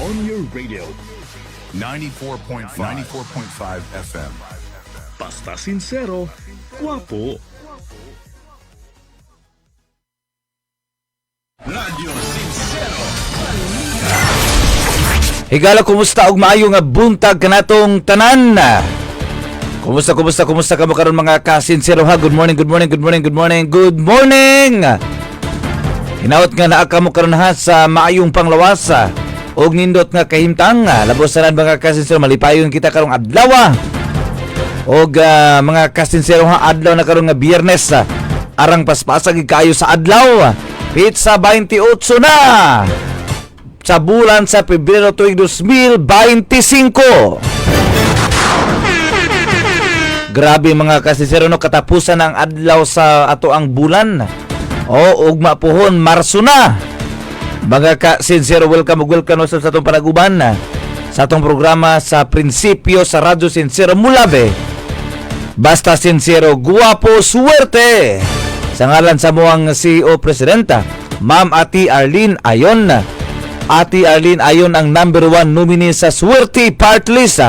on your radio. 94.5 FM. Basta sincero, guwapo. Radio Sincero. Higala, kumusta og maayo nga buntag kanatong tanan? Kumusta kamo karon mga kasinsero ha? Good morning. Hinaot nga naa kamo karon ha sa maayong panglawas og nindot nga kahimtang. Labos sa mga kasinsero, malipayon kita karong adlaw. Og mga kasinsero ha, adlaw na karon nga Biyernes. Arang paspasag kayo sa adlaw. Pizza 28 na sa bulan sa Pebrero tuig 2025. Grabe mga kasinsero, no, katapusan ang adlaw sa ato ang bulan. O ugma pohon Marso na. Mga kasinsero, welcome sa atong panaguban sa atong programa sa prinsipyo sa Radyo Sincero Mulabe. Basta sincero, guwapo, suwerte. Sa ngalan sa muang CEO Presidenta, Ma'am Ati Arlene Ayon. Ati Arlene Ayon ang number 1 nominee sa Swerte Part List.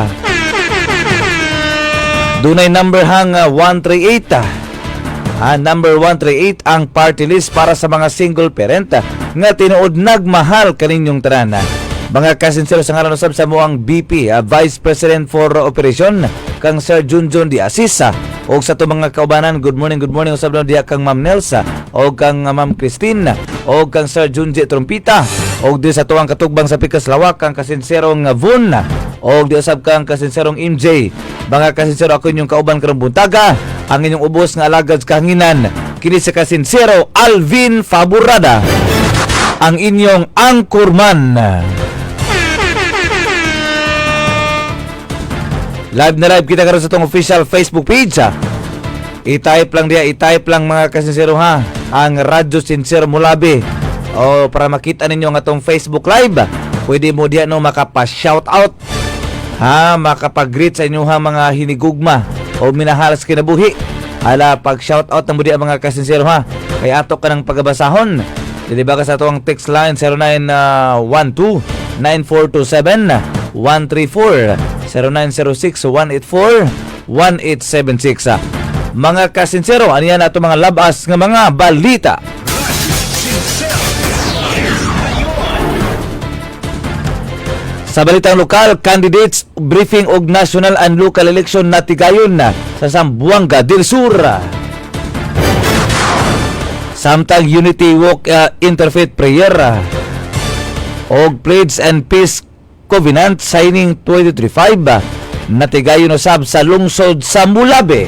Dunay number hang 138. Number 138 ang party list para sa mga single parent nga tinuod nagmahal kaninyong tanan. Mga kasinsero, sa ngalan usab sa muang BP, Vice President for Operation, kang Sir Junjun Di Asisa, o sa to mga kaubanan, good morning usab na diya kang Ma'am Nelsa, o kang Ma'am Christine, o kang Sir Junji Trumpita, o di sa tuwang katugbang sa Pikas Lawak, kang kasinserong Vun, o di usab kang kasinserong MJ. Mga kasinsero, ako inyong kauban karong buntaga, ang inyong ubos nga alagad kahanginan, kini sa kasinsero Alvin Faburada, ang inyong anchorman. Live na live kita karon sa itong official Facebook page. I-type lang mga kasinsero ha, ang Radyo Sincero Mulabe, o para makita ninyo ang atong Facebook live. Pwede mo diyan no makapa-shoutout ha, makapag-greet sa inyo ha mga hinigugma o minahal sa kinabuhi. Hala, pag-shoutout ng mudi mga kasinsero ha, kay ato ka ng pagabasahon. Dili ba ka sa atong text line 0912-9427-134 0906-184-1876. Mga kasinsero, ano yan ato mga labas nga mga balita. Sa balitang lokal, candidates briefing og national and local election natigayon na sa Zamboanga del Sur. Samtang Unity Walk Interfaith Prayer og Pledge and Peace Covenant Signing 2035 natigayon usab sa lungsod sa Mulabe.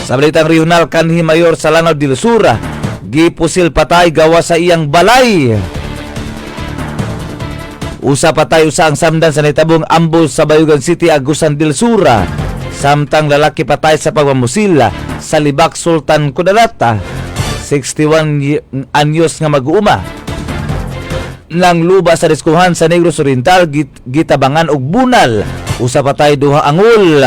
Sa balitang regional, kanhi Mayor sa Lanao del Sur gipusil patay gawa sa iyang balay. Usa patay usa ang samdan sa nitabong ambos sa Bayugan City, Agusan del Sur. Samtang lalaki patay sa pagmamusil sa Libak, Sultan Kudarat. 61 anyos nga mag-uuma nang luba sa diskuhan sa Negros Oriental, gitabangan og bunal. Usa patay, duha angul.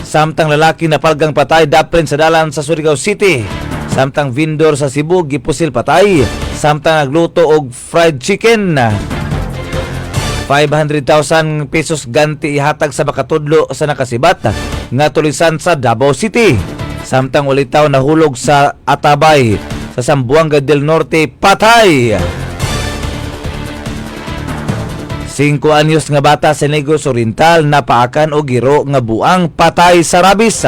Samtang lalaki na palgang patay dapren sa dalan sa Surigao City. Samtang vendor sa Cebu gipusil patay samtang nagluto og fried chicken. 500,000 pesos ganti ihatag sa makatudlo sa nakasibat nga tulisan sa Davao City. Samtang ulitaw nahulog sa Atabay sa Zamboanga del Norte, patay. 5 anyos nga bata sa Negros Oriental napaakan og giro nga buang, patay sa rabis.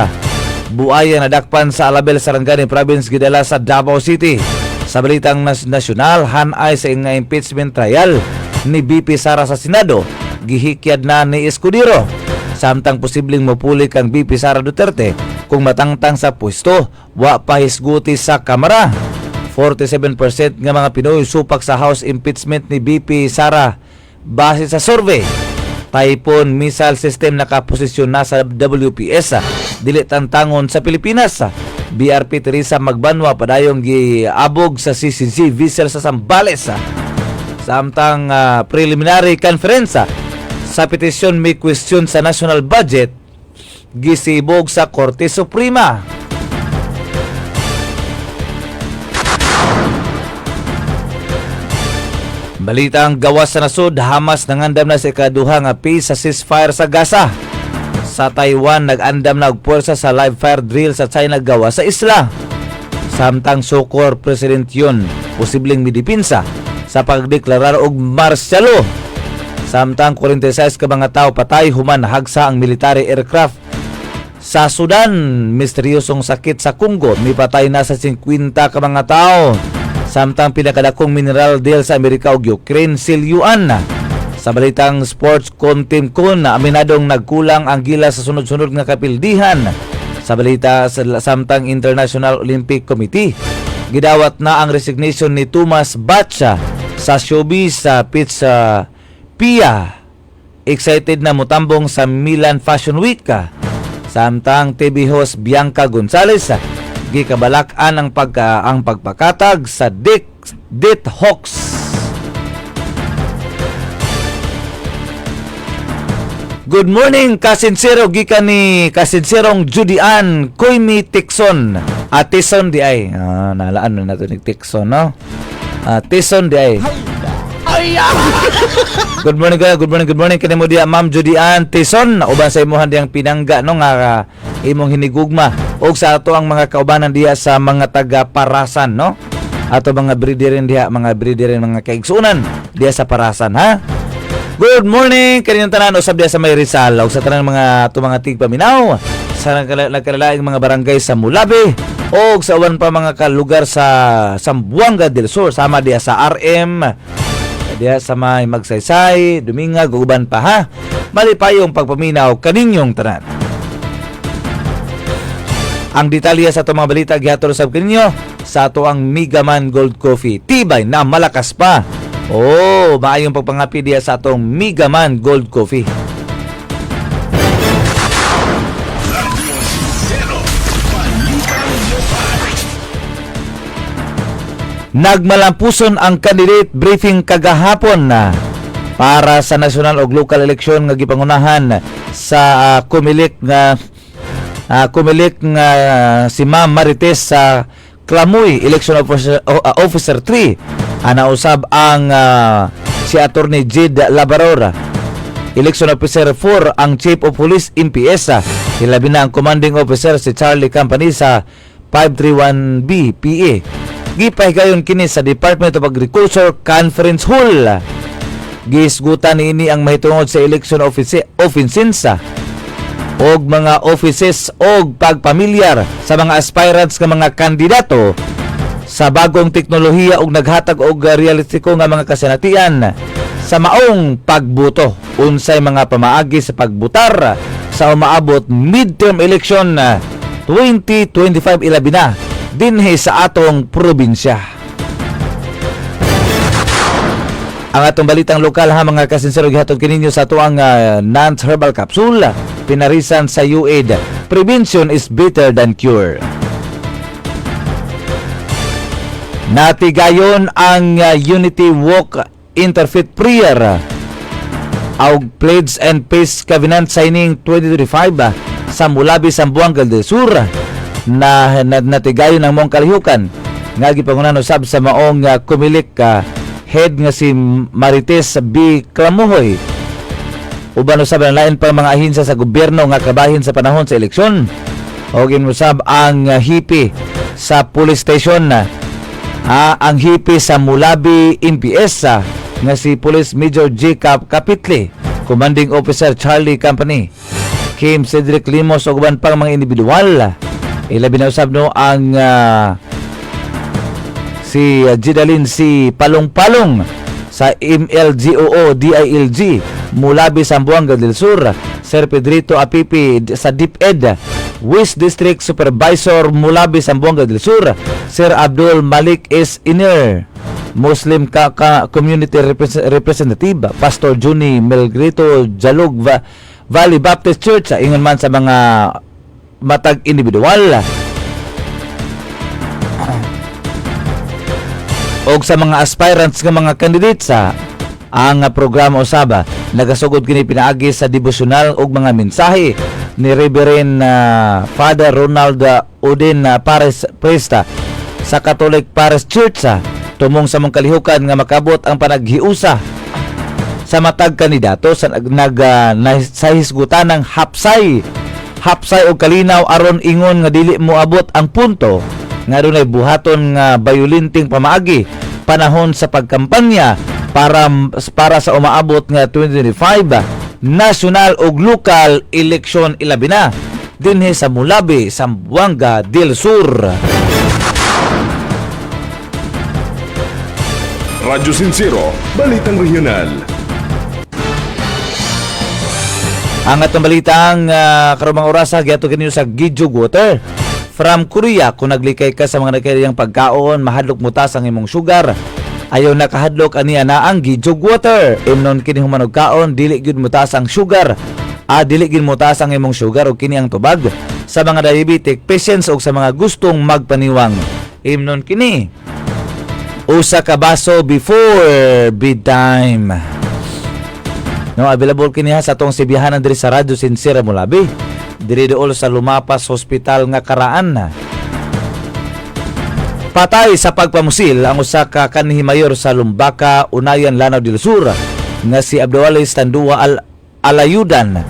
Buaya nadakpan sa Alabel, Sarangani Province, gidala sa Davao City. Sa balitang nasyonal, hanay sa nga impeachment trial ni BP Sara sa Senado, gihikyad na ni Escudero. Samtang posibleng mapuli kang BP Sara Duterte kung matangtang sa pwesto, wa pa hisguti sa Kamara. 47% nga mga Pinoy supak sa House impeachment ni BP Sara base sa survey. Typhoon missile system nakaposisyon na sa WPS, dili tantangon sa Pilipinas. BRP Teresa Magbanwa padayong giabog sa CCC vessel sa Zambales. Samtang preliminary conference sa petisyon may question sa national budget gisibog sa Korte Suprema. Balitang gawas sa nasud, Hamas nangandam na sa ikaduha nga peace sa ceasefire sa Gaza. Sa Taiwan, nag-andam na og puwersa sa live fire drill sa China gawas sa isla. Samtang sukor President Yun, posibleng midipinsa sa pagdeklarar og marsyalo. Samtang 46 ka mga tao patay human hagsa ang military aircraft. Sa Sudan, misteryosong sakit sa Congo, mipatay na sa 50 ka mga tao. Samtang pinakadakong mineral deal sa Amerika ug Ukraine silyuan na. Sa balitang sports, Team Kun na aminadong nagkulang ang gila sa sunod-sunod nga kapildihan. Sa balita samtang International Olympic Committee, gidawat na ang resignation ni Thomas Bach sa showbiz sa Pizza Pia. Excited na mutambong sa Milan Fashion Week. Samtang TV host Bianca Gonzalez gikabalak-an ang pagpakatag sa Det Hawks. Good morning, kasinsero gikan ni kasinserong Judian Koymi Tikson. Tison di ay. Nalaan na nato ni Tikson, no? Tison di ay. Good morning, good morning. Kini mo diya Ma'am Judian Tison. Uban sa imuhan diyang pinangga no nga imong hinigugma og sa ato ang mga kaubanan diya sa mga taga Parasan, no? Ato mga breederin diya, mga kaigsunan diya sa Parasan, ha? Good morning kanilang tanan usab diya sa May Rizal ug sa tanang mga tigpaminaw sa nagkalalaing mga barangay sa Mulabi ug sa uban pa mga kalugar sa Zamboanga del Sur sama diya sa RM diya sa May Magsaysay, Dumingag ug uban pa, ha. Malipayong pagpaminaw kaninyong tanan. Ang detalye sa itong mga balita gihatod sab kaninyo sa ato ang Migaman Gold Coffee. Tibay na malakas pa. Maayong pagpangapi diya sa atong Migaman Gold Coffee. Nagmalampuson ang candidate briefing kagahapon na para sa national ug local election nga gipangunahan sa Kumilik nga si Ma'am Marites sa Klamoy Election Officer 3. Usab ang si Attorney Jid Labarora. Election Officer 4 ang Chief of Police MPS. Hilabi na ang Commanding Officer si Charlie Company sa 531B PA. Gipahigayon kini sa Department of Agriculture Conference Hall. Gisgutan niini ang mahitungod sa election offices og mga offices og pagpamilyar sa mga aspirants nga mga kandidato sa bagong teknolohiya og naghatag og realistiko nga mga kasinatian sa maong pagbuto. Unsay mga pamaagi sa pagbutar sa umaabot midterm election 2025 ilabi na dinhi sa atong probinsya. Ang atong balitang lokal, ha mga kasinsero, gihatod kininyo sa atuang Nant Herbal Capsule, pinarisan sa UAID. Prevention is better than cure. Natigayon ang Unity Walk Interfaith Prayer og Pledge and Peace Covenant Signing 2025 sa Mulabi, Zamboanga del Sur na natigayon ang mong kalihukan nga gipangunan usab sa maong Kumilik head nga si Marites B. Klamuhoy. Uban usab ang lain pang mga ahensya sa gobyerno nga kabahin sa panahon sa eleksyon. O ginusab ang hipi sa police station ang hipi sa Mulabi MPS nga si Police Major J. Kapitli, Commanding Officer Charlie Company, Kim Cedric Limos o uban pang mga individual. Ilabi na usab no ang si Jidalin si Palong-Palong sa MLGOO DILG Mulabi, Zamboanga del Sur, Sir Pedrito Apipi sa DepEd West District Supervisor Mulabi, Zamboanga del Sur, Sir Abdul Malik S. Iner Muslim Community Representative Pastor Juni Melgrito Jalog Valley Baptist Church ingon man sa mga matag individual og sa mga aspirants nga mga candidates ang programa usaba nagasugod kini pinaagi sa devotional og mga mensahe ni Reverend Father Ronald Odin Pares Presta sa Catholic Paris Church tumong sa mong kalihukan nga makabot ang panaghiusa sa matag kandidato sa sa hisgutan ng hapsay o kalinaw aron ingon nga dili moabot ang punto nga dunay buhaton nga bayulinting pamaagi panahon sa pagkampanya para sa umaabot nga 2025 national ug local election ilabi na dinhi sa Mulabi, Zamboanga del Sur. Radyo Sincero, Balitang Regional. Ang atong balitang karumang orasa giato kinyo sa Gijug Water from Korea. Kung naglikay ka sa mga nagkayang pagkaon, mahadlok mo tas ang imong sugar. Ayaw nakahadlok aniya na ang Gijug Water. Imnon kini humanog kaon, dili gyud mo tas ang sugar. Dili gyud mo tas ang imong sugar o kini ang tubag sa mga diabetic patients o sa mga gustong magpaniwang. Imnon kini usa ka baso before bedtime. No, available kini sa atong sibihanan diri sa Radyo Sincero Mulabi. Diri dool sa Lumapas Hospital nga karaan. Patay sa pagpamusil ang usa ka kanhi mayor sa Lumbaka, Unayan, Lanao del Sur nga si Abdualis Tandua Alayudan.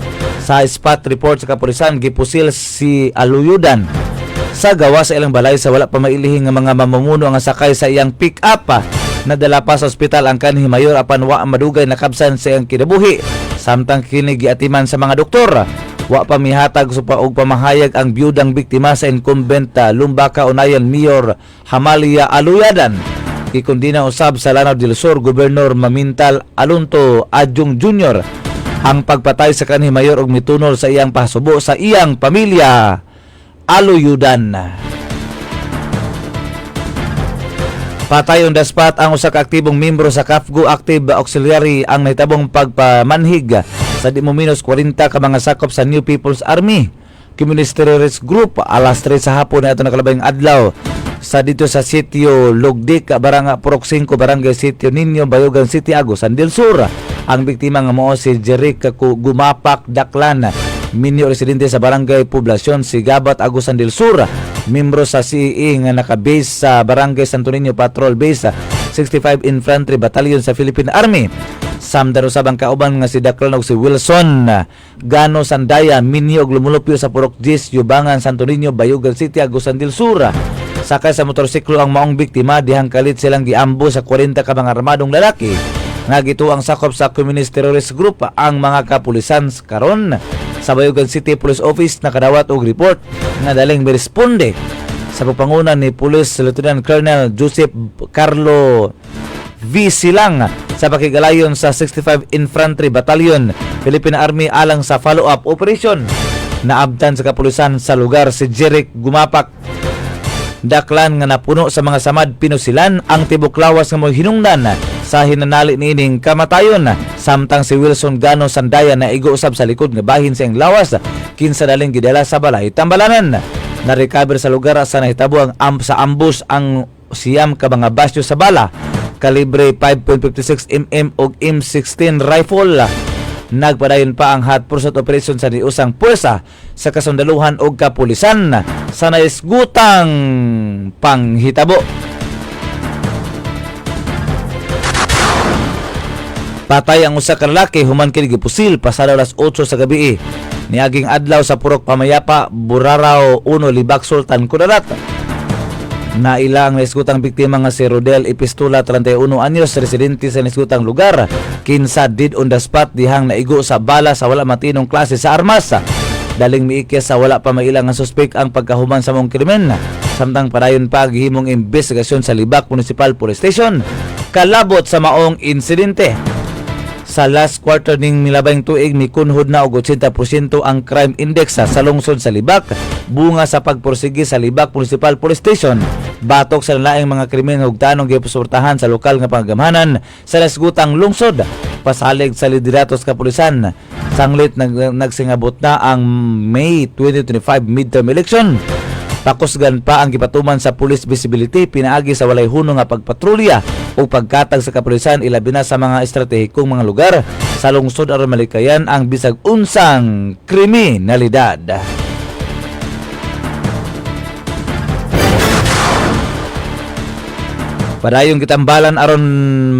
Sa spot report sa kapulisan gipusil si Alayudan sa gawa sa ilang balay sa wala pa mailihing nga mga mamumuno ang sakay sa iyang pick-up. Nadala pa sa ospital ang kanhi mayor apan wa madugay nakabsan sa iyang kinabuhi. Samtang kini giatiman sa mga doktor, wa pa mihatag og pamahayag ang biyudang biktima sa incumbent Lumbaka Unayan Mayor Hamalia Aluyadan. Ikundina usab sa Lanao del Sur Gobernador Mamintal Alonto Adjung Jr. ang pagpatay sa kanhi mayor og mitunol sa iyang pasubo sa iyang pamilya Aluyudan. Patay on the spot ang usa ka aktibong miyembro sa KAFGO Active Auxiliary ang nahitabong pagpamanhig sa di mo minus 40 ka mga sakop sa New People's Army Communist Terrorist Group alas 3 sa hapon na ito nakalabing adlaw sa dito sa sitio Lugdik, Barangay Purok 5, Barangay Sitio Niño, Bayugan City, Agusan del Sur. Ang biktima nga mo si Jeric Gumapak Daklan, minyo residente sa Barangay Poblasyon Sigabat, Agusan del Sur. Membro sa CE nga nakabase sa Barangay Santo Niño Patrol Base 65 Infantry Battalion sa Philippine Army. Samdaro sabang kauban nga si Daklan og si Wilson Gano Sandaya, minyo lumulupyo sa Purok 10, Yubangan, Santo Niño, Bayugan City, Agusan del Sur. Sakay sa motorsiklo ang maong biktima, dihang kalit silang giambo sa 40 ka mga armadong lalaki nga gituang sakop sa Communist Terrorist Group. Ang mga kapulisan karon sa Bayugan City Police Office nakadawat og report nga daling miresponde sa pagpangunan ni Police Lieutenant Colonel Joseph Carlo V. Silang sa pakigalayon sa 65 Infantry Battalion Philippine Army alang sa follow-up operation. Naabtan sa kapulisan sa lugar si Jeric Gumapak Daklan nga napuno sa mga samad pinusilan ang tibok lawas nga mo hinungdan sa hinanali niining kamatayon. Samtang si Wilson Gano Sandaya na igo-usab sa likod nga bahin sa iyang lawas kinsa daling gidala sa balay Tambalanan. Na-recover sa lugar sa nahitabo ang sa ambush ang siyam ka mga basyo sa bala kalibre 5.56 mm og M16 rifle. Nagpadayon pa ang hot pursuit operation sa niusang puwersa sa kasundaluhan og kapulisan sa naisgutang panghitabo. Patay ang usa ka lalaki human kini gipusil pasado alas 8 sa gabi niaging adlaw sa Purok Pamayapa, Burarao 1, Libak, Sultan Kudarat. Naila ang naisgutang biktima nga si Rodel Epistola, 31 anyos, residente sa naisgutang lugar. Kinsa dead on the spot dihang naigo sa bala sa wala matinong klase sa armas. Daling miikis sa wala pa mailang nga suspek ang pagkahuman sa mong krimen. Samtang padayon pa gihimong investigasyon sa Libak Municipal Police Station kalabot sa maong insidente. Sa last quarter ning milabang tuig mikunhod na og 80% ang crime index sa lungsod sa Libak bunga sa pagpursige sa Libak Municipal Police Station batok sa laing mga krimen ug tanong gipusuportahan sa lokal nga panggamhanan sa nasgutang lungsod. Pasalig sa lideratos kapulisan sanglit nagsingabot na ang May 2025 midterm election. Pakusgan pa ang gipatuman sa police visibility pinaagi sa walay hunong nga pagpatrolya o pagkatag sa kapulisan ilabi na sa mga estratehikong mga lugar sa lungsod aron malikayan ang bisag unsang kriminalidad. Padayong gitambalan aron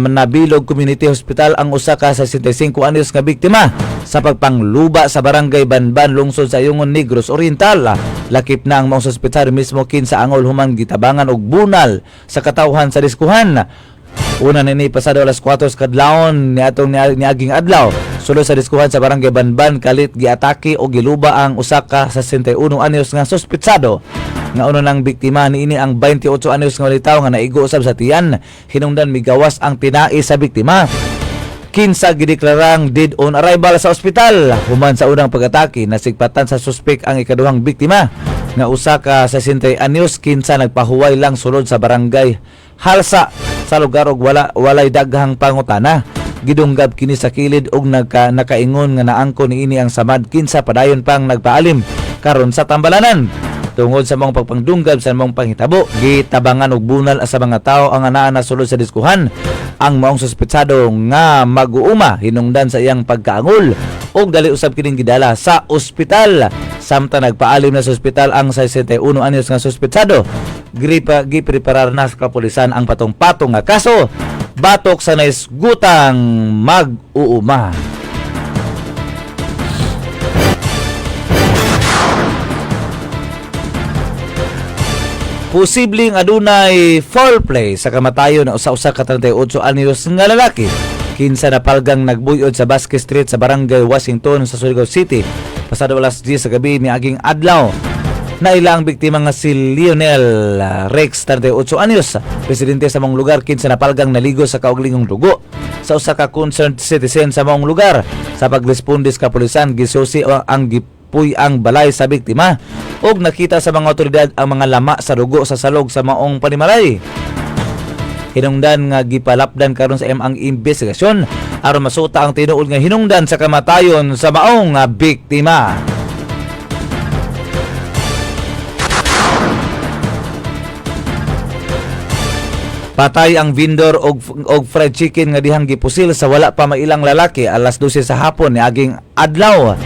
nabilog community hospital ang usa ka 65 anyos nga biktima sa pagpangluba sa barangay Banban lungsod sa Ayungon, Negros Oriental. Lakip na ang mga ospital mismo kinsa angol human gitabangan og bunal sa katawhan sa diskuhan. Una nini pasado alas 4 kadlawon niaging adlaw. Sulod sa diskuhan sa barangay Banban kalit giatake o giluba ang usa ka 61 anyos nga suspetsado. Nga uno ng biktima niini ang 28 anyos nga walitaw nga naigo usab sa tiyan. Hinungdan migawas ang tinai sa biktima. Kinsa gideklarang dead on arrival sa ospital. Human sa unang pag-atake nasigpatan sa suspek ang ikaduhang biktima nga usa ka 60 anyos kinsa nagpahuway lang sulod sa barangay Halsa sa lugar og walay daghang pangutana. Gidunggab kini sa kilid og nakaingon nga naangko niini ang samad kinsa padayon pang nagpaalim karon sa tambalanan. Tungod sa mga pagpangdunggab sa mga panghitabo, gitabangan og bunal sa mga tao ang anaa na sulod sa diskuhan. Ang maong suspetsado nga mag-uuma hinungdan sa iyang pagkaangol og dali usab kining gidala sa ospital. Samtang nagpaalim na sa ospital ang 61 anyos nga suspetsado. Gipreparar na sa kapulisan ang patong-patong nga kaso. Batok sa naisgutang mag-uuma. Posibleng adunay foul play sa kamatayon na usa-usa ka 38 anyos nga lalaki. Kinsa napalgang nagbuyod sa Basque Street sa barangay Washington sa Surigao City. Pasado alas 10 sa gabi niaging adlaw. Naila ang biktima nga si Lionel Rex, 38 anyos. Presidente sa mong lugar kinsa napalgang naligo sa kauglingong dugo. Sa usa ka concerned citizen sa mong lugar. Sa pagresponde sa kapulisan, gisusi ang ang balay sa biktima og nakita sa mga otoridad ang mga lama sa dugo sa salog sa maong panimalay. Hinungdan nga gipalapdan karon sa ang investigasyon aron masuta ang tinuod nga hinungdan sa kamatayon sa maong biktima. Patay ang vendor og fried chicken nga dihang gipusil sa wala pa mailang lalaki alas 12 sa hapon niaging adlaw.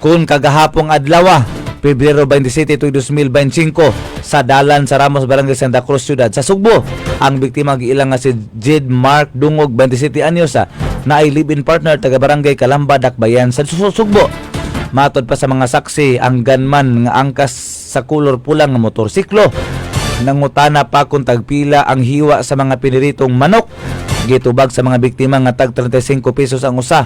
Kung kagahapong adlaw, Pebrero 27, 2025, sa dalan sa Ramos, Barangay Santa Cruz, Ciudad sa Sugbo. Ang biktima giilang nga si Jed Mark Dungog, 27 anyos, na ay live-in partner taga Barangay Kalamba, Dakbayan sa Sugbo. Matod pa sa mga saksi, ang gunman nga angkas sa kulor pulang nga motorsiklo. Nangutana pa kung tagpila ang hiwa sa mga piniritong manok. Gitubag sa mga biktima nga tag 35 pesos ang usa.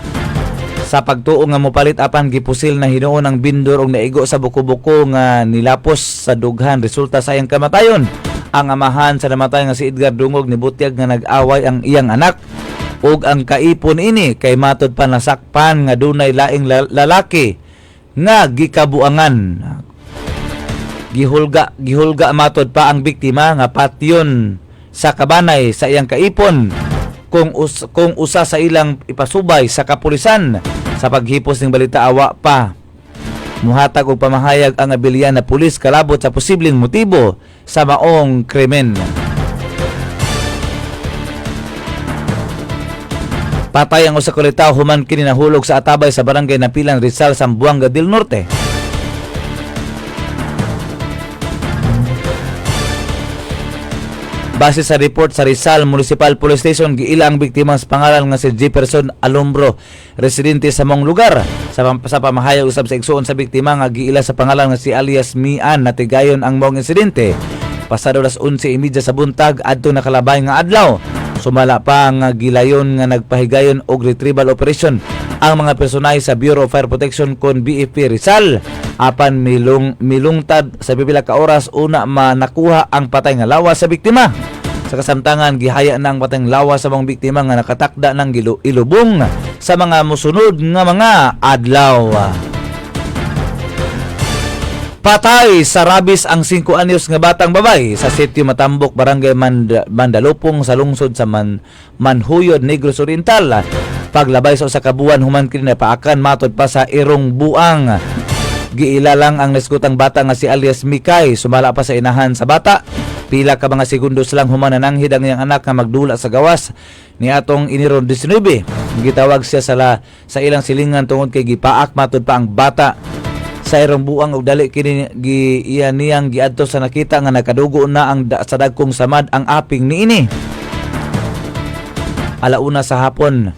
Sa pagtuo nga mopalit apan gipusil na hinuon ang bindor og naigo sa buko-buko nga nilapos sa dughan resulta sa iyang kamatayon. Ang amahan sa namatay nga si Edgar Dungog nibutyag nga nag-away ang iyang anak ug ang kaipon ini kay matod pa nasakpan nga dunay laing lalaki nga gikabuangan. Gihulga matod pa ang biktima nga patyon sa kabanay sa iyang kaipon kung usa sa ilang ipasubay sa kapulisan. Sa paghipos ng balita awa pa muhatag og pamahayag ang abiliyan na pulis kalabot sa posibleng motibo sa maong krimen. Patay ang usa ka litaw human kini nahulog sa atabay sa barangay Napilan, Rizal, Zamboanga del Norte. Base sa report sa Rizal Municipal Police Station, giila ang biktima sa pangalan nga si Jefferson Alumbro, residente sa mong lugar. Sa pamahayag usab sa igsuon sa biktima nga giila sa pangalan nga si alias Mian na tigayon ang mong insidente. Pasado alas 11:30 sa buntag adto nakalabay nga adlaw. Sumala pa nga gilayon nga nagpahigayon og retrieval operation ang mga personay sa Bureau of Fire Protection kon BFP Rizal. Apan milungtad sa pipila ka oras una nakuha ang patay nga lawas sa biktima. Sa kasamtangan gihaya na ang patay nga lawas sa mga biktima nga nakatakda ng ilubong sa mga musunod nga mga adlaw. Patay sa rabis ang 5 anyos nga batang babay sa sitio Matambok, Barangay Mandalupong sa lungsod sa Manhuyod, Negros Oriental. Paglabay sa usa ka buwan human kini napaakan matod pa sa irong buang. Giila lang ang nasgutang bata nga si alias Mikay, sumala pa sa inahan sa bata. Pila ka mga segundos lang human nananghid ang iyang anak nga magdula sa gawas ni atong iniron 19. Gitawag siya sa ilang silingan tungod kay gipaak matod pa ang bata sa irong buang ug dali kini iyan niyang giadto sa nakita nga nakadugo na ang sa dagkong samad ang aping niini. Alauna sa hapon,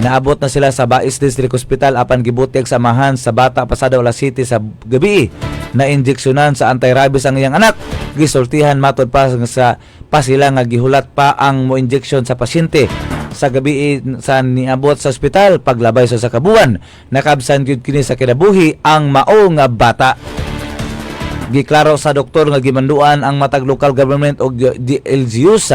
naabot na sila sa Bais District Hospital apan gibutyag samahan sa bata pasado alas 7 sa gabi na injeksyonan sa anti-rabies ang iyang anak. Gisultihan matod pa sa sila nga gihulat pa ang mo injeksyon sa pasyente. Sa gabi sa niabot sa ospital paglabay sa kabuan, nakabsan gyud kini sa kinabuhi ang mao nga bata. Giklaro sa doktor nga gimanduan ang matag local government o LGUs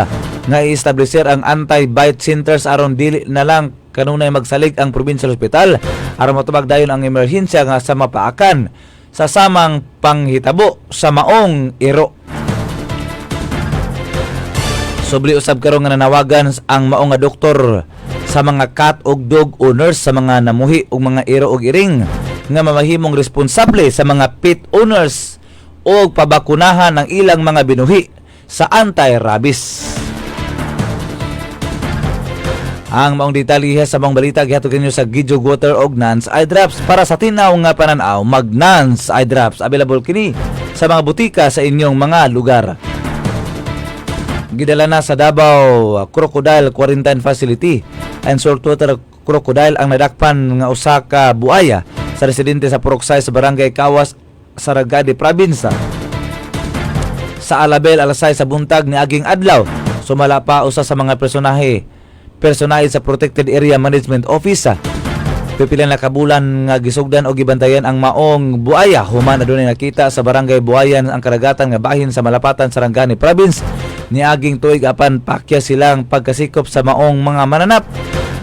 nga i-establisher ang anti-bite centers aron dili na lang kanunay magsalig ang provincial hospital aron matubag dayon ang emerhensya nga sa mapaakan sa samang panghitabo sa maong iro. Subli usab karon nga nanawagan ang mao nga doktor sa mga cat og dog owners sa mga namuhi og mga iro og iring nga mamahimong responsable sa mga pet owners og pabakunahan ng ilang mga binuhi sa anti-rabies. Ang maong detalye sa maong balita gihatod kanyo sa Gijog Water og Nance Eye Drops. Para sa tinaw nga pananaw, mag Nance Eye Drops available kini sa mga butika sa inyong mga lugar. Gidala na sa Davao Crocodile Quarantine Facility and saltwater crocodile ang nadakpan nga usa ka buaya sa residente sa Puruksay sa Barangay Kawas, Saragade Province. Sa Alabel alas 6 sa buntag ni aging adlaw, sumala pa usa sa mga personahe sa Protected Area Management Office. Pipilan na kabulan nga gisugdan o gibantayan ang maong buaya. Human adunay nakita sa Barangay Buayan ang karagatan nga bahin sa Malapatan, Sarangani Province. Niaging tuig apan pakya silang pagkasikop sa maong mga mananap.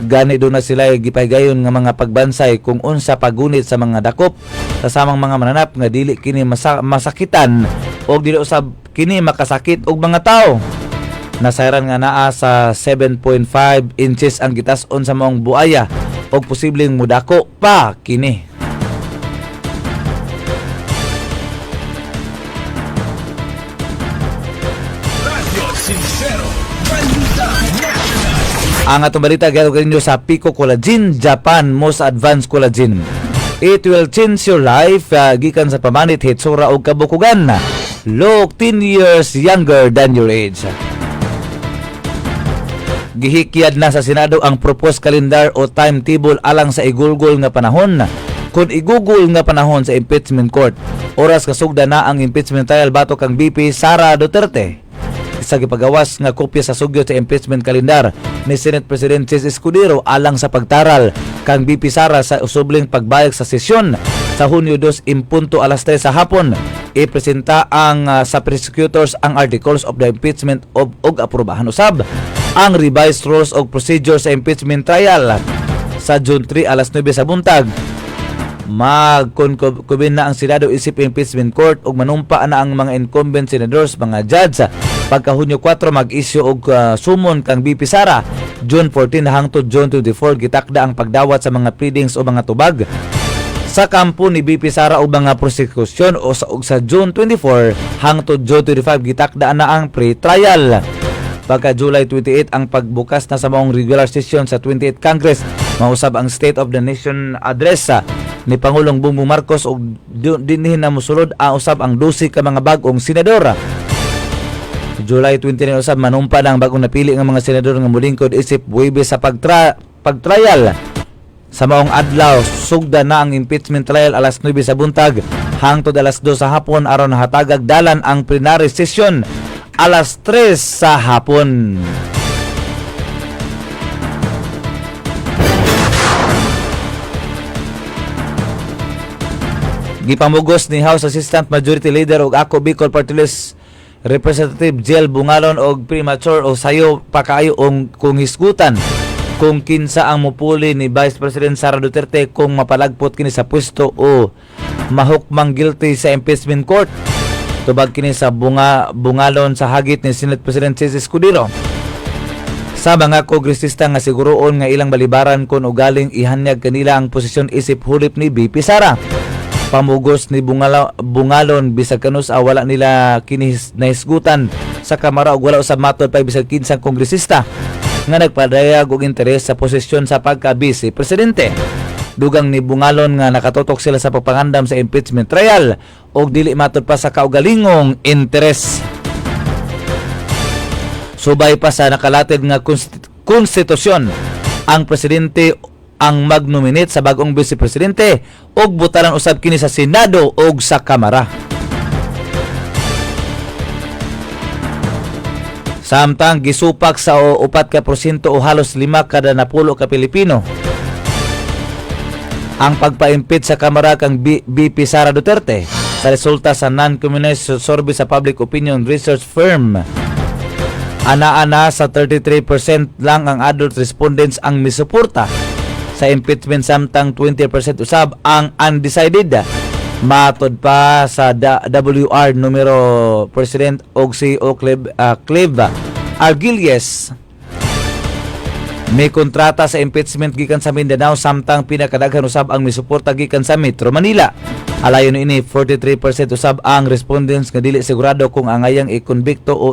Gani doon na sila gipaygayon nga mga pagbansay kung unsa pagunit sa mga dakop sa samang mga mananap nga dili kini masakitan o dili usab kini makasakit og mga tao. Nasayran nga naa sa 7.5 inches ang gitas-on sa maong buaya o posibleng mudako pa kini. Radio Sincero, Balita National. Ang atong balita gagawin nyo sa Pico Collagen, Japan most advanced collagen. It will change your life. Gikan sa pamanit, hitsura o kabukugan. Look 10 years younger than your age. Gihikyad na sa Senado ang proposed calendar o timetable alang sa igulgol nga panahon. Kung igugol nga panahon sa impeachment court, oras kasugda na ang impeachment trial batok kang BP Sara Duterte. Isa gipagawas nga kopya sa sugyot sa impeachment calendar ni Senate President Chis Escudero alang sa pagtaral kang BP Sara sa usubling pagbayag sa sesyon sa Hunyo 2 impunto alas 3 sa hapon. Ipresenta ang sa prosecutors ang articles of the impeachment og aprobahan usab ang revised rules of procedure sa impeachment trial sa June 3 alas 9 sa buntag. Magkunkubin na ang Senado isip impeachment court ug manumpa na ang mga incumbent senators, mga judge. Pagka Hunyo 4 mag-issue og sumon kang BP Sara. June 14 hangtod June 24 gitakda ang pagdawat sa mga pleadings o mga tubag sa kampo ni BP Sara o mga prosekusyon o sa June 24 hangtod June 25 gitakda na ang pre-trial. Pagka July 28 ang pagbukas na sa maong regular session sa 28th Congress, mausab ang State of the Nation address ni Pangulong Bongbong Marcos ug dinhin na mosulod usab ang 12 ka mga bag-ong senador. July 29 usab manumpa na ang bagong napili nga mga senador nga molingkod isip Huwebes sa pagtrial. Sa maong adlaw, sugda na ang impeachment trial alas 9 sa buntag hangtod alas 2 sa hapon aron hatagag dalan ang plenary session alas 3 sa hapon. Gipamugos ni House Assistant Majority Leader ug ako Bicol Party List Representative Jel Bungalon og premature o sayo pa kaayo kung hisgutan kung kinsa ang mupuli ni Vice President Sara Duterte kung mapalagpot kini sa pwesto o mahukmang guilty sa impeachment court. Tubag kini sa bungalon sa hagit ni Senate President Chis Escudero. Sa mga kongresista nga siguroon nga ilang balibaran kung ugaling ihanyag kanila ang posisyon isip hulip ni BP Sara. Pamugos ni bungalon bisag kanus wala nila kini nahisgutan sa Kamara ug wala usab matod pa bisag kinsang kongresista nga nagpadayag og interes sa posisyon sa pagka-vice presidente. Dugang ni bungalon nga nakatutok sila sa pagpangandam sa impeachment trial og dili matud pa sa kaugalingong interes. Subay pa sa nakalatid nga konstitusyon, ang presidente ang mag-nominate sa bagong vice-presidente og butalan usab kini sa Senado og sa Kamara. Samtang gisupak sa 4% o halos 5 kada napulo ka Pilipino ang pagpa-impeach sa Kamara kang BP Sara Duterte sa resulta sa non-communist survey sa public opinion research firm. Ana-ana sa 33% lang ang adult respondents ang misuporta sa impeachment, samtang 20% usab ang undecided. Matod pa sa WR numero President og CEO Clive Argilles, may kontrata sa impeachment gikan sa Mindanao, samtang pinakadaghan usab ang misuporta gikan sa Metro Manila. Alayon ini 43% usab ang respondents nga dili sigurado kung angayang i-convicto o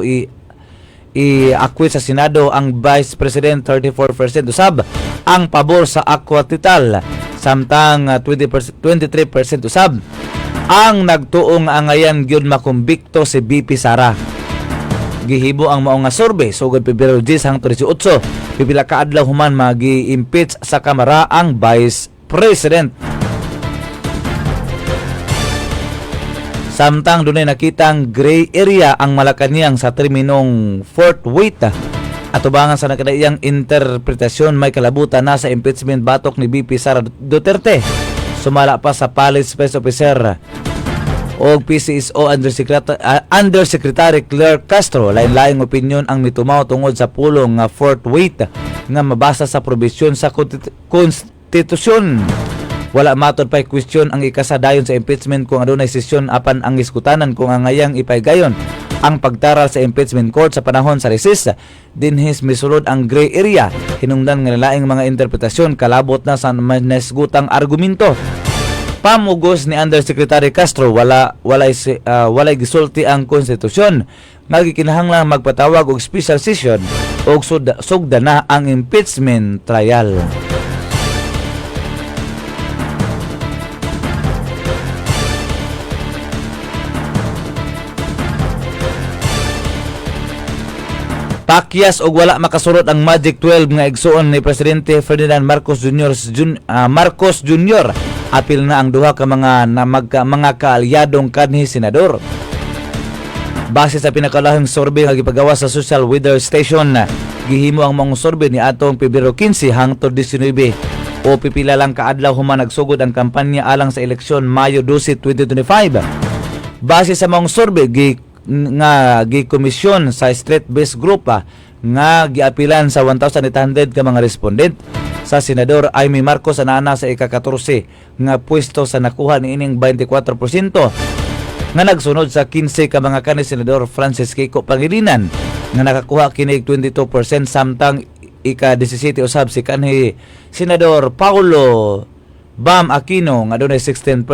i-acquit sa Senado ang Vice President. 34% usab ang pabor sa akwatital, samtang 23% usab ang nagtuong angayan gyud makumbikto si BP Sara. Gihibo ang mao nga survey sugod Pebrero 10 hangtod 18, pipila ka adlaw human magi-impeach sa Kamara ang Vice President. Samtang dunay nakitang gray area ang Malacañang sa terminong Fort Wayne. Atubangan sa nakadaiyang interpretasyon, may kalabutan na sa impeachment batok ni BP Sara Duterte. Sumala pa sa Police Space Officer o PCSO Undersecretary Claire Castro. Lain-laing opinyon ang mitumaw tungod sa pulong nga Fort Wayne nga mabasa sa probisyon sa konstitusyon. Wala matod pa'y question ang ikasadayon sa impeachment kung adunay sesyon apan ang iskutanan kung angayang ipaygayon ang pagtaral sa impeachment court sa panahon sa recess. Dinhis misulod ang gray area, hinungdan nga laing mga interpretasyon kalabot na sa nasgutang argumento. Pamugos ni Undersecretary Castro, walay gisulti ang konstitusyon. Magikinahanglang magpatawag og special session og sugda na ang impeachment trial. Pakyas og wala makasulod ang Magic 12 nga igsuon ni Presidente Ferdinand Marcos Jr. Apil na ang duha ka mga kaalyadong kanhi senador. Base sa pinakalahing survey nga gipagawa sa Social Weather Station, gihimo ang mga survey ni atong Pebrero 15 hangtod 19 o pipila lang kaadlaw human nagsugod ang kampanya alang sa eleksyon Mayo 12, 2025. Base sa mga survey nga gikomisyon sa street-based group nga giapilan sa 1,800 ka mga respondent. Sa Senador Amy Marcos anana sa ika-14 nga pwesto sa nakuha niining 24% nga nagsunod sa 15 ka mga kanhi Senador Francis Kiko Pangilinan nga nakakuha kinig 22%, samtang ika-17 usab si kanhi Senador Paulo Bam Aquino nga dunay 16%.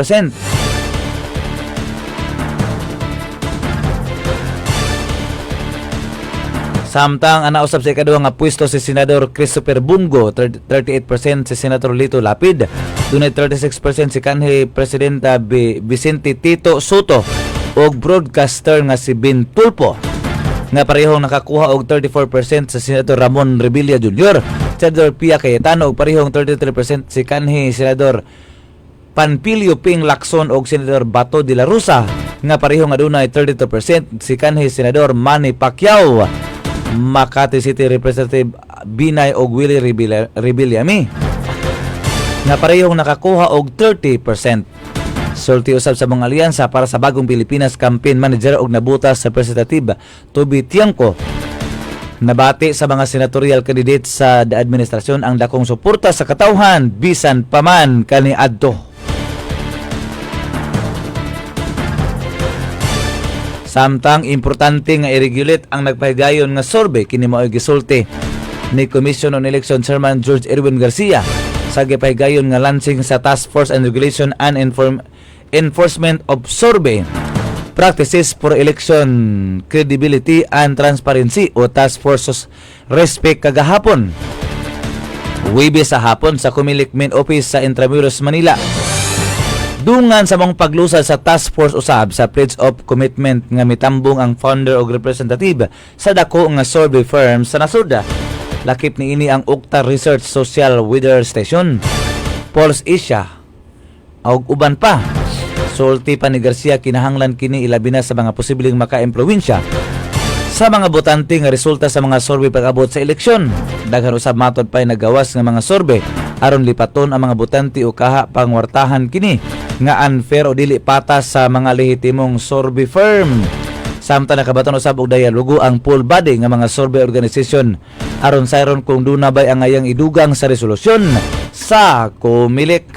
Samtang anausab sa ikaduha nga pwesto si Senador Christopher Bungo, 38% si Senator Lito Lapid, dunay 36% si kanhi Presidenta Vicente Tito Soto og broadcaster nga si Ben Tulpo nga parehong nakakuha og 34% sa Senator Ramon Revilla Jr., Senador Pia Cayetano og parehong 33% si kanhi Senador Panpilio Ping Lacson og Senador Bato de la Rosa nga parehong adunay 32% si kanhi Senador Manny Pacquiao, Makati City Representative Binay og Willie Rebillami na parehong nakakuha og 30%. Sulti usab sa mga alyansa para sa Bagong Pilipinas campaign manager og nabutas sa Representative Toby Tiangco. Nabati sa mga senatorial candidates sa administrasyon ang dakong suporta sa katawhan bisan paman kaniadto. Samtang importante nga i-regulate ang nagpahigayon nga survey, kini mao gisulti ni Commission on Election Chairman George Erwin Garcia sa gipahigayon nga launching sa Task Force on Regulation and Enforcement of Survey Practices for Election Credibility and Transparency o Task Force Respect kagahapon. Webes sa hapon sa Comelec Main Office sa Intramuros, Manila. Dungan sa mong paglusad sa task force usab sa pledge of commitment nga mitambong ang founder o representative sa dako nga survey firm sa nasud. Lakip ni ini ang Ukta Research Social Weather Station, Pulse Asia, ug uban pa. Sulti pa ni Garcia kinahanglan kini ilabi na sa mga posibleng maka-impluwensya sa mga botante nga resulta sa mga survey pag-abot sa eleksyon. Daghan usab matod pa'y nagawas nga mga survey aron lipaton ang mga botante o kaha pangwartahan kini nga unfair o dili patas sa mga lehitimong survey firm. Samtang nakabaton usab og dialogo ang full body nga mga survey organization aron sayron kung duna bay ang ngayang idugang sa resolusyon sa Comelec.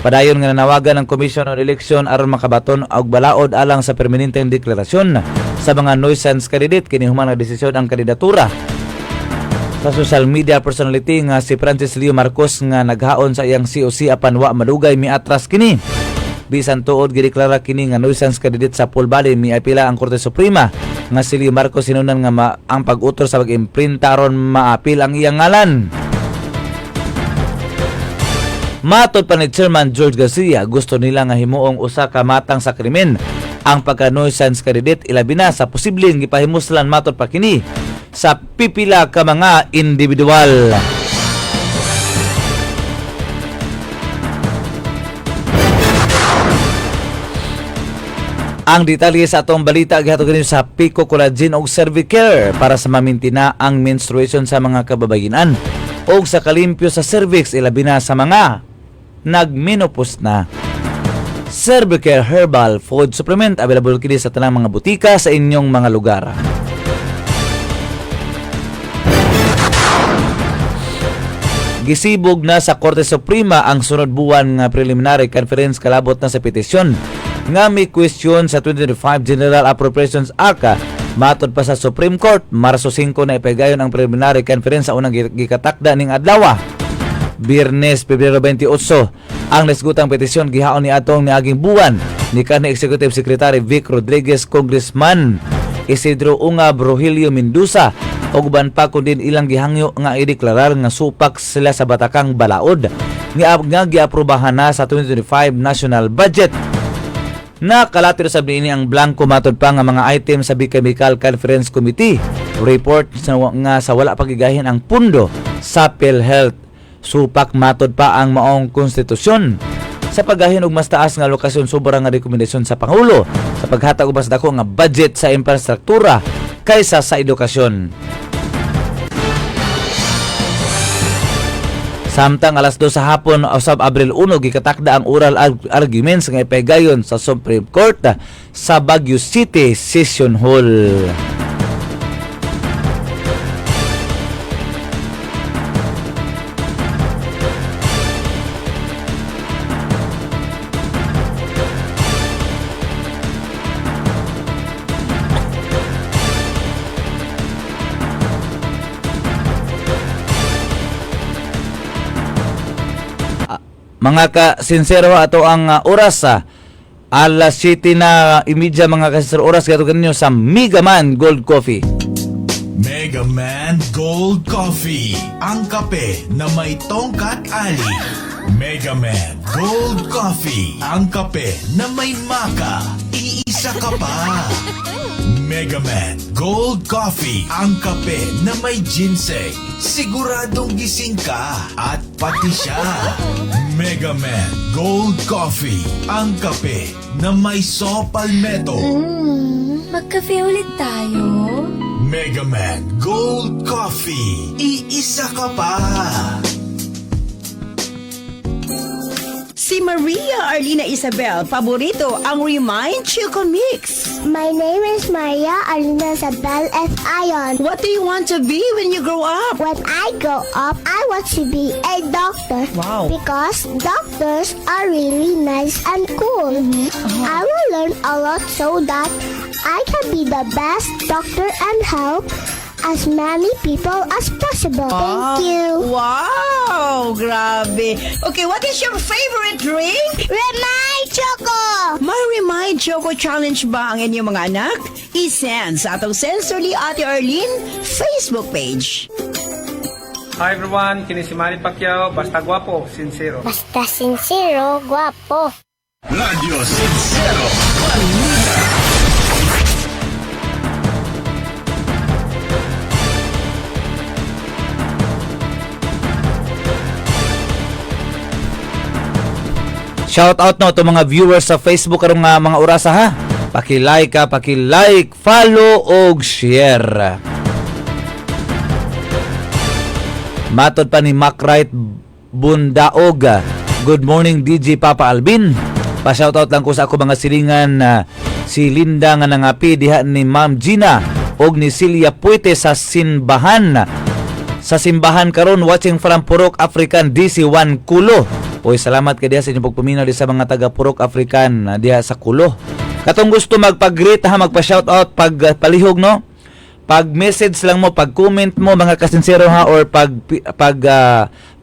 Padayon nga nanawagan ng Commission on Election aron makabaton og balaod alang sa permanenteng deklarasyon sa mga nuisance candidate kini human nga desisyon ang kandidatura sa social media personality nga si Francis Leo Marcos nga naghaon sa iyang COC apan wa madugay miatras kini. Bisan tuod gideklara kini nga nuisance candidate sa full body miapila ang Korte Suprema nga si Leo Marcos sinunan nga ang pag-utor sa pag-imprinta aron maapil ang iyang ngalan. Matod pa ni Chairman George Garcia, gusto nila nga himuong usa ka matang sa krimen ang pagka-nuisance candidate ilabi na sa posibleng gipahimuslan matod pa kini sa pipila ka mga individual. Ang detalye sa atong balita gihatod kaninyo sa Pico Collagen og Cervicare para sa mamintina ang menstruation sa mga kababayenan og sa kalimpyo sa cervix ilabi na sa mga nagmenopause na. Cervicare Herbal Food Supplement available kini sa tanang mga butika sa inyong mga lugar. Gisibog na sa Korte Suprema ang sunod buwan nga preliminary conference kalabot na sa petisyon nga may question sa 2025 General Appropriations Act. Matod pa sa Supreme Court, Marso 5 na ipegayon ang preliminary conference sa unang gikatakda ning adlaw. Biyernes, Pebrero 28, ang nasgutang petisyon gihaon ni atong niaging buwan ni kanhi Executive Secretary Vic Rodriguez, Congressman Isidro Unga Brohilio Mendoza og uban pa kun din ilang gihangyo nga ideklarar nga supak sila sa batakang balaod nga giaprubahan na sa 2025 national budget. Nakalatir sa niini ang blanco matod pa nga mga item sa Bicameral Conference Committee report nga sa wala pagigahin ang pundo sa PhilHealth. Supak matod pa ang maong konstitusyon sa paggahin og mas taas nga lokasyon sobra nga rekomendasyon sa Pangulo sa paghatag og mas dako nga budget sa infrastruktura kaysa sa edukasyon. Samtang alas 2 sa hapon usab Abril 1 gikatakda ang oral arguments nga ipegayon sa Supreme Court sa Baguio City Session Hall. Mga ka-sincero ato ang oras alas 7 na imidya mga ka-sincero oras gato kaninyo sa Mega Man Gold Coffee. Mega Man Gold Coffee, ang kape na may tongkat ali. Mega Man Gold Coffee, ang kape na may maka. Iisa ka pa. Mega Man Gold Coffee, ang kape na may ginseng. Siguradong gising ka at pati siya. Mega Man Gold Coffee, ang kape na may saw palmetto. Magkape ulit tayo? Mega Man Gold Coffee, iisa ka pa. Si Maria Arlina Isabel, paborito ang Remind Choco Mix. My name is Maria Alina Isabel F. Ion. What do you want to be when you grow up? When I grow up, I want to be a doctor. Wow. Because doctors are really nice and cool. I will learn a lot so that I can be the best doctor and help as many people as possible. Thank you. Wow, grabe. Okay, what is your favorite drink? Remind Choco! May Remind Choco Challenge ba ang inyong mga anak? I-send sa atong Sensorly Ate Arlene Facebook page. Hi everyone, kini si Manny Pacquiao, basta guwapo, sincero. Basta sincero, guwapo. Radyo Sincero. Shout out no to mga viewers sa Facebook karong mga oras ha. Paki-like, follow og share. Matod pa ni Macwright Bundaog. Good morning DJ Papa Alvin. Pa-shoutout lang ko sa ako mga silingan si Linda nga nangapi diha ni Ma'am Gina og ni Celia Puete sa simbahan. Sa simbahan karon watching from Purok African DC1 Kulo. Oy, salamat kay diha sa inyong pagpaminaw di sa mga taga Purok African diha sa Kulo. Katong gusto magpag-greet ha, magpa-shoutout, pagpalihog no. Pag-message lang mo, pag-comment mo mga kasinsero ha, or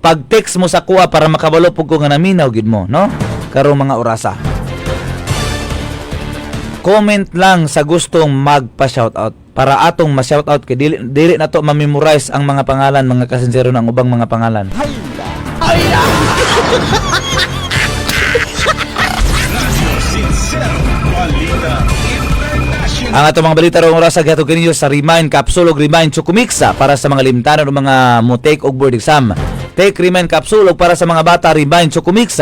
pag-text mo sa kuha para makabalo pug ko nga naminaw gid mo, no? Karong mga orasa. Comment lang sa gustong magpa-shoutout para atong ma-shoutout kay dili na to ma-memorize ang mga pangalan mga kasinsero ng ubang mga pangalan. Radyo Sincero. Balita International. Ang atong mga balita rong oras sa gihatod kaninyo sa Remind Capsule ug Remind Choco Mix para sa mga limtanon o mga mo take og board exam. Take Remind Capsule ug para sa mga bata Remind Choco Mix.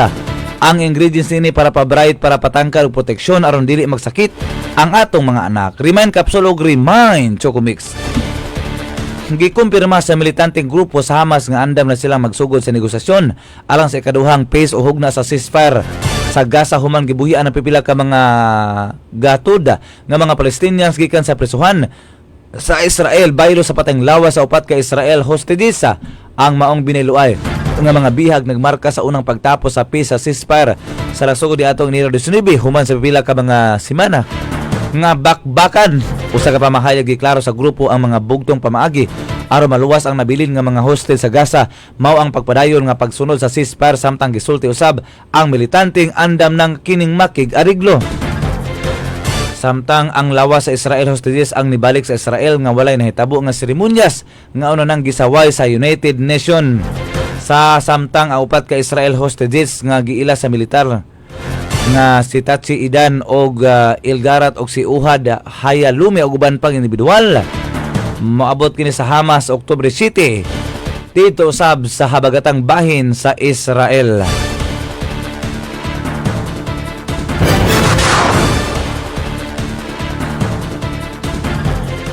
Ang ingredients nini para pa-bright, para patangkal ug proteksyon aron dili magsakit ang atong mga anak. Remind Capsule ug Remind Choco Mix. Gikumpirma sa militanteng grupo sa Hamas nga andam na silang magsugod sa negosasyon alang sa ikaduhang phase o hugna sa ceasefire sa Gaza human gibuhian ang pipila ka mga gatod nga mga Palestinians gikan sa prisuhan sa Israel baylo sa pateng lawas sa upat ka Israel hostages ang maong biniluay nga mga bihag nagmarka sa unang pagtapos sa peace sa ceasefire sa lasugod di atong Enero 19 human sa pipila ka mga semana nga bakbakan usa ka pamahayag giklaro sa grupo ang mga bugtong pamaagi aron maluwas ang nabilin nga mga hostel sa Gaza mao ang pagpadayon nga pagsunod sa ceasefire samtang gisulti usab ang militanteng andam ng kining makig-ariglo. Samtang ang lawas sa Israel hostages ang nibalik sa Israel nga walay nahitabo nga seremonyas nga una nang gisaway sa United Nation sa samtang ang upat ka Israel hostages nga giila sa militar nga si Tachi Idan og Ilgarat og si Uhad Hayalume og uban pang individual moabot kini sa Hamas Oktubre 7 dito usab sa habagatang bahin sa Israel.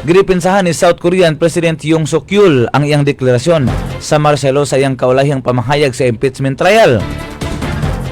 Ginipinsahan ni South Korean President Yoon Suk Yeol ang iyang deklarasyon sa Marcelo sa iyang kaulahiyang pamahayag sa impeachment trial.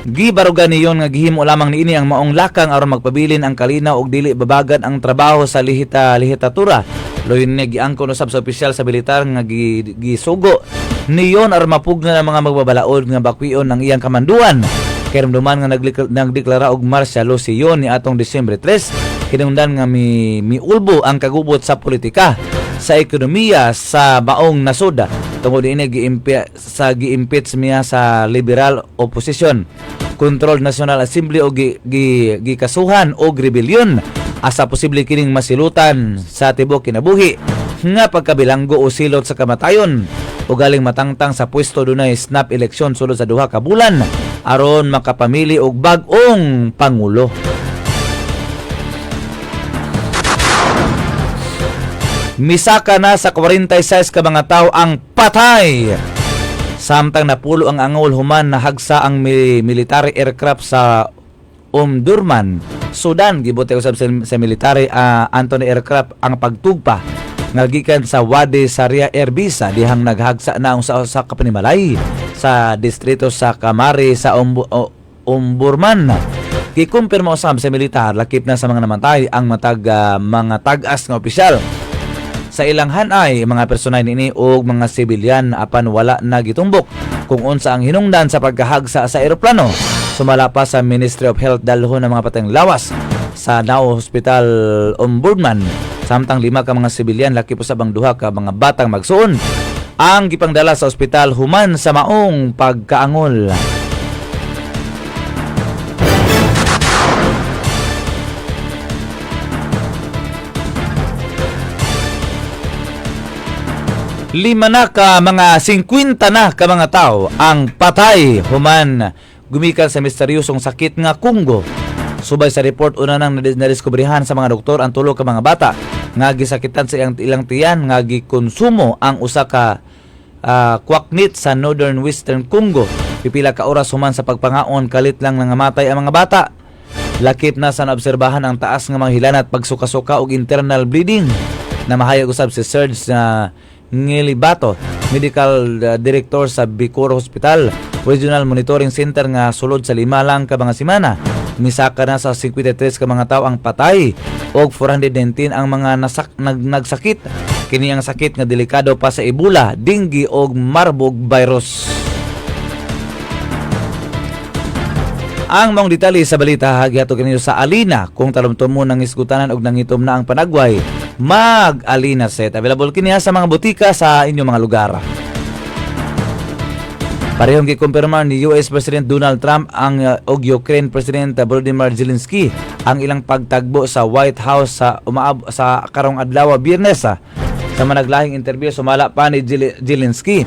Gibarugan niyon nga gihimo lamang niini ang maong lakang aron magpabilin ang kalinaw og dili babagan ang trabaho sa lihitatura. Loyon ni giangkon usab sa opisyal sa militar nga gisugo niyon aron mapugna ang mga magbabalaod nga bakwion ang iyang kamanduan. Karamduman nga nagdeklara og martial law si Yon ni atong Disyembre 3 kinungdan nga miulbo ang kagubot sa politika sa ekonomiya sa baong nasud tungod ini gi-impeach niya sa liberal opposition Control National Assembly o gikasuhan o rebellion asa posible kining masilutan sa tibok kinabuhi nga pagkabilanggo o silot sa kamatayon o galing matangtang sa pwesto dunay snap eleksyon sulod sa duha ka bulan aron makapamili og bag-ong pangulo. Misaka na sa 46 ka mga tao ang patay. Samtang napulo ang angol human na hagsa ang military aircraft sa Omdurman, Sudan. Gibuti usab sa military Anthony aircraft ang pagtugpa nga gikan sa Wadi Saria Airbase dihang naghagsa na ang sa kapanimalay sa distrito sa Kamari sa Omdurman. Gikumpirma usab sa militar lakip na sa mga namatay ang mga tag-as nga opisyal. Sa ilang hanay, mga personay nini o mga sibilyan apan wala na gitumbok kung unsa ang hinungdan sa pagkahagsa sa eroplano. Sumala pa sa Ministry of Health dalhon ng mga patayng lawas sa Nao Hospital Omdurman. Samtang 5 ka mga sibilyan laki po sa bang duha ka mga batang magsuon ang gipangdala sa ospital human sa maong pagkaangol. Lima na ka mga 50 na ka mga tao ang patay human gumikan sa misteryosong sakit nga kunggo. Subay sa report una nang nadiskubrihan sa mga doktor ang tulo ka mga bata nga gisakitan sa ilang tiyan nga gikonsumo ang usa ka kwaknit sa Northern Western Congo. Pipila ka oras human sa pagpangaon kalit lang nangamatay ang mga bata. Lakip na sa naobserbahan ang taas nga mga hilanat pagsuka-suka og internal bleeding na mahayag usab si Serge Ngilibato, Medical Director sa Bicor Hospital Regional Monitoring Center nga sulod sa 5 lang ka mga semana. Misaka na sa 53 ka mga tao ang patay og 419 ang mga nagsakit. Kini ang sakit nga delikado pa sa Ebola, dengue og Marburg virus. Ang maong detalye sa balita hagiato kaninyo sa Alina kung talumtom mo nang isgutanan og nangitom na ang panagway. Mag-Alina set available kini sa mga butika sa inyong mga lugar. Parehong gikumpirma ni US President Donald Trump og Ukraine President Volodymyr Zelensky ang ilang pagtagbo sa White House sa karong adlaw Biyernes. Sa managlahing interview sumala pa ni Zelensky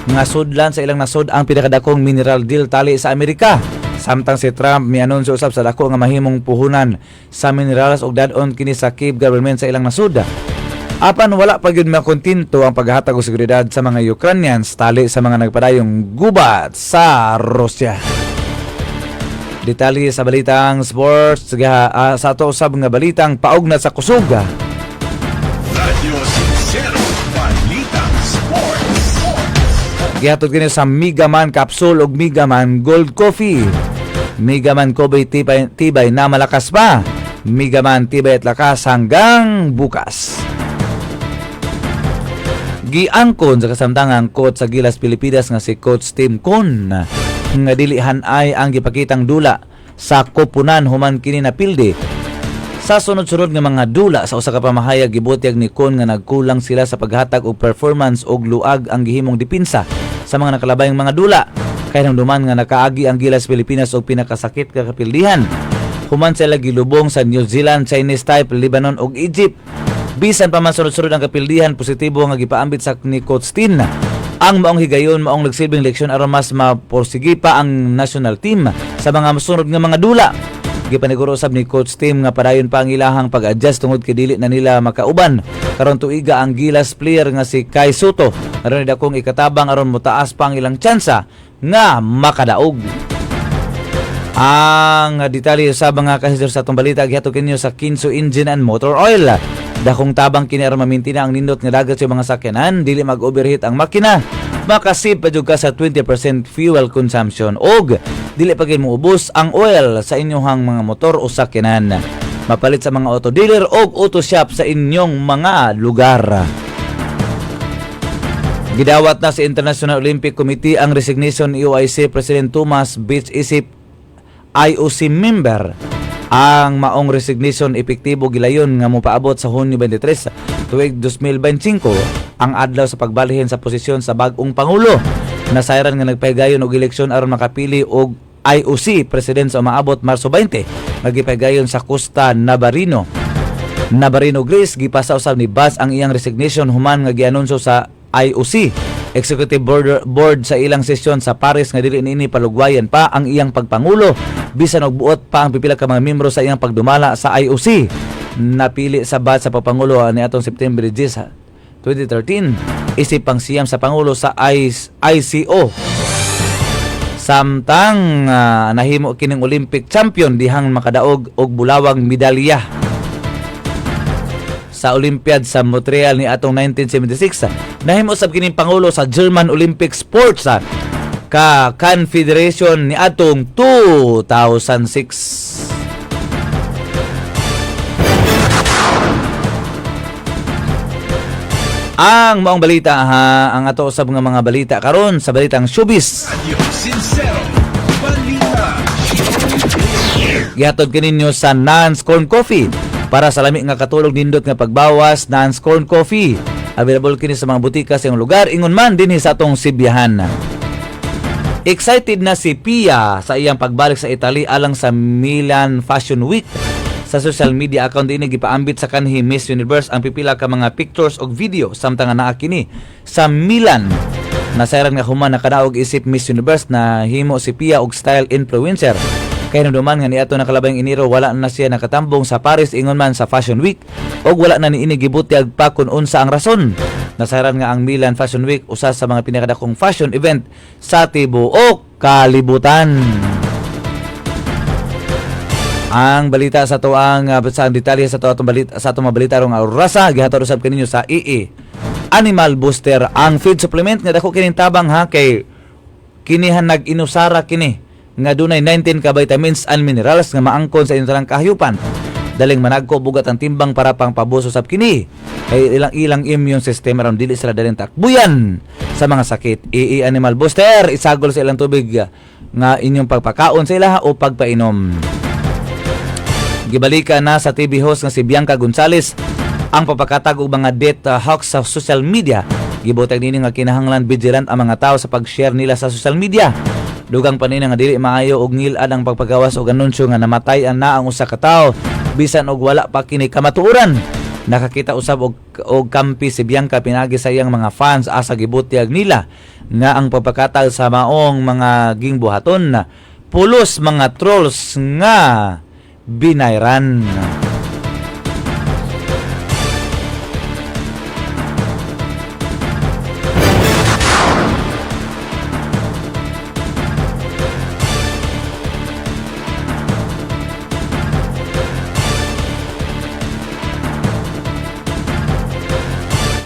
nga sudlan sa ilang nasod ang pinakadakong mineral deal tali sa Amerika. Samtang si Trump mianunsyo usab sa dako nga mahimong puhunan sa minerals og dadon kini sa Kiev government sa ilang nasud. Apan wala pa gyud makontinto ang paghatag og seguridad sa mga Ukrainians tali sa mga nagpadayong gubat sa Russia. Detalye sa balitang sports sa ato usab nga balitang paugnat sa kusog. Radyo Sincero, Balitang Sports. Gihatod kini sa Megaman Capsule ug Megaman Gold Coffee. Megaman Kobe tibay na malakas pa. Megaman tibay at lakas hanggang bukas. Giangkon sa kasamtangang coach sa Gilas Pilipinas nga si Coach Tim Con nga dilihan ay ang gipakitang dula sa koponan human kini na pilde. Sa sunod-sunod nga mga dula sa usa ka pamahayag gibutyag ni Con nga nagkulang sila sa paghatag og performance og luag ang gihimong depensa sa mga nakalabayang mga dula. Kaya nang duman nga nakaagi ang Gilas Pilipinas og pinakasakit ka kapildihan. Human sila gilubong sa New Zealand, Chinese type, Lebanon ug Egypt. Bisan pa man sunod-sunod ang kapildihan, positibo nga gipaambit sa ni Coach Tin. Ang maong higayon maong nagsilbing leksyon aron mas maporsigi pa ang national team sa mga masunod nga mga dula. Gipaniguro usab ni Coach Tim nga padayon pa ang ilahang pag-adjust tungod kay dili na nila makauban. Karon tuiga ang Gilas player nga si Kai Soto aron dakong ikatabang aron motaas pa ang ilang tsansa nga makadaog. Ang detalye sa mga kahistor sa itong balita gihatod kinyo sa Kinso Engine and Motor Oil. Dakong tabang kini aron mamintina ang nindot nga dagat sa mga sakyanan, dili mag-overheat ang makina. Makasave pa jud ka sa 20% fuel consumption og dili pa gyud moubos ang oil sa inyong mga motor o sakyanan. Mapalit sa mga auto dealer og auto shop sa inyong mga lugar. Gidawat na sa International Olympic Committee ang resignation ni OIC President Thomas Beach isip IOC member. Ang maong resignation epektibo gilayon nga mopaabot sa Hunyo 23 tuig 2025 ang adlaw sa pagbalihin sa posisyon sa bag-ong pangulo. Nasayran nga nagpahigayon og eleksyon aron makapili og IOC president sa umaabot Marso 20 nagipahigayon sa Costa Navarino, Greece. Gipasa usab ni Bas ang iyang resignation human nga gianunsyo sa IOC Executive Board sa ilang sesyon sa Paris nga dili niini palugwayan pa ang iyang pagpangulo bisan og buot pa ang pipila ka mga miyembro sa iyang pagdumala sa IOC. Napili sa bat sa pagpangulo ni atong September 10, 2013 isip pang siyam sa pangulo sa ICO. Samtang nahimo kining Olympic champion dihang makadaog og bulawang medalya sa Olympiad sa Montreal ni atong 1976. Nahimo sab kining pangulo sa German Olympic Sports ka Confederation ni atong 2006. Ang maong balita ang ato usab nga mga balita karon sa balitang showbiz. Radyo Sincero, Balita. Gihatod kaninyo sa Nance Corn Coffee. Para sa lami nga katulog nindot nga pagbawas non-scorn coffee. Available kini sa mga butika sa iyong lugar ingon man dinhi sa atong Sibihan. Excited na si Pia sa iyang pagbalik sa Italy alang sa Milan Fashion Week. Sa social media account din gipaambit sa kanhi Miss Universe ang pipila ka mga pictures o video samtang nga naa kini sa Milan. Nasayran nga human nakadaog isip Miss Universe na himo si Pia og style influencer. Kaya naduman nga niadto nakalabayng Enero wala na siya nakatambong sa Paris ingon man sa Fashion Week og wala na niini gibutyag pa kun unsa ang rason. Nasayran nga ang Milan Fashion Week usa sa mga pinakadakong fashion event sa tibuok kalibutan. Ang balita sa tuang sa detalye sa atong balita sa atong balita rong orasa gihatod usab kaninyo sa EE Animal Booster ang feed supplement nga dako kining tabang ha kay kinihan nag-inusara kini nga dunay 19 ka vitamins and minerals nga maangkon sa inyong talang kahayupan. Daling managko bugat ang timbang para pang pabuso sab kini kay ilang immune system aron dili sila daling takbuyan sa mga sakit. EE Animal Booster isagol sa ilang tubig nga inyong pagpakaon sa ilaha o pagpainom. Gibalika na sa TV host nga si Bianca Gonzales ang papakatag og mga death hoax sa social media. Gibutag nini nga kinahanglan vigilant ang mga tao sa pag-share nila sa social media. Dugang pa nini nga dili maayo og ngil-an ang pagpagawas og anunsyo nga namatay na ang usa ka tawo bisan og wala pa kini kamatuoran. Nakakita usab og kampi si Bianca pinagi sa iyang mga fans asa gibutyag nila nga ang pagpakatag sa maong mga gingbuhaton na pulos mga trolls nga binayran.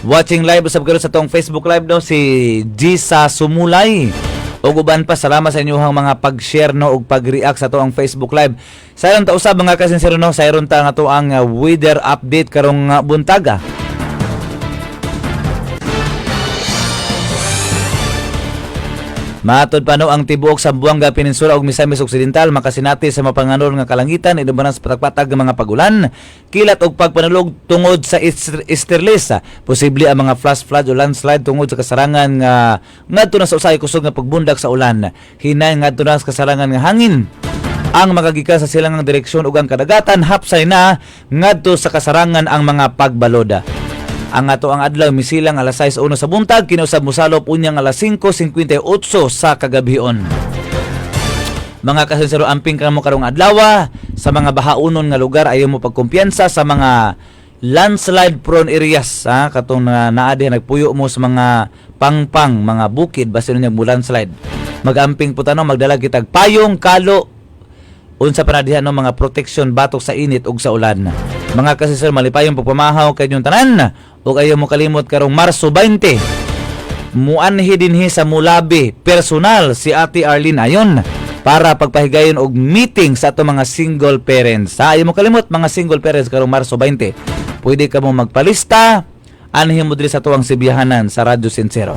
Watching live usab karon sa tong Facebook live no si Gisa Sumulay. Og uban pa salamat sa inyong mga pag-share no og pag-react sa toang Facebook live. Sayron ta usab mga kasinsero no, sayron ta nga to ang weather update karong buntaga. Matod pa no ang tibuok sa Buanga Peninsula ug Misamis Occidental makasinati sa mapanganor nga kalangitan inubanan sa patag-patag nga mga pagulan, kilat og pagpanulog tungod sa Easterlis. Posible ang mga flash flood o landslide tungod sa kasarangan nga ngadto na sa usahay kusog nga pagbundak sa ulan. Hinay ngadto na sa kasarangan nga hangin. Ang magagikan sa silangang direksyon ug ang kadagatan hapsay na ngadto sa kasarangan ang mga pagbaloda. Ang ato ang adlaw misilang alas 6:01 sa buntag kinausab mosalop unyang alas 5:58 sa kagabhion. Mga kasinsero amping kamo karong adlaw sa mga bahaunon nga lugar ayo mo pagkumpiyansa sa mga landslide prone areas katong naa diha nagpuyo mo sa mga pangpang mga bukid basin nya landslide. Magamping putano magdala kitag payong kalo unsa pa na diha no mga protection batok sa init ug sa ulan. Mga kasinsero malipayong pagpamahaw kay inyong tanan ug ayaw mo kalimot karong Marso 20. Muanhi dinhi sa Mulabi personal si Ate Arlene ayon para pagpahigayon og meeting sa ato mga single parents. Ayaw mo kalimot mga single parents karong Marso 20. Pwede ka mo magpalista anhi mo diri sa tuwang Sibihanan sa Radyo Sincero.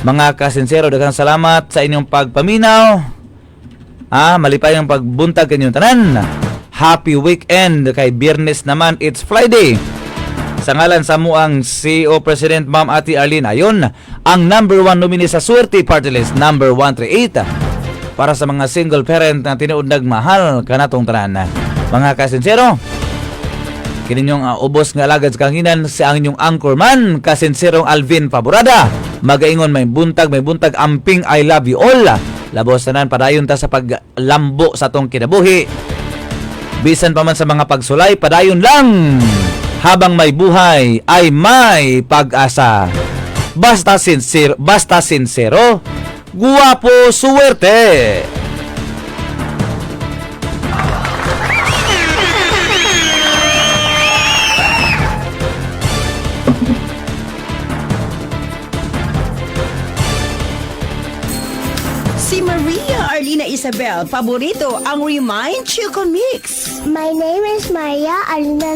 Mga kasinsero daghang salamat sa inyong pagpaminaw. Malipayong pagbuntag kanyong tanan. Happy weekend kay Biyernes naman it's Friday. Sa ngalan sa muang CEO President Ma'am Ate Arlene ayon ang number 1 nominee sa Swerte Party List number 138 para sa mga single parent na tinuod nagmahal kanatong tanan. Mga kasinsero, kininyong ubos nga alagad sa kanginan si ang inyong anchorman kasinserong Alvin Faborada. Magaingon may buntag amping I love you all. Labos tanan padayon ta sa paglambo sa tong kinabuhi. Bisan pa man sa mga pagsulay, padayon lang. Habang may buhay ay may pag-asa. Basta sincero, guwapo, suwerte. Si Maria Arlina Isabel, paborito ang Remind Chico Mix. My name is Maria Alina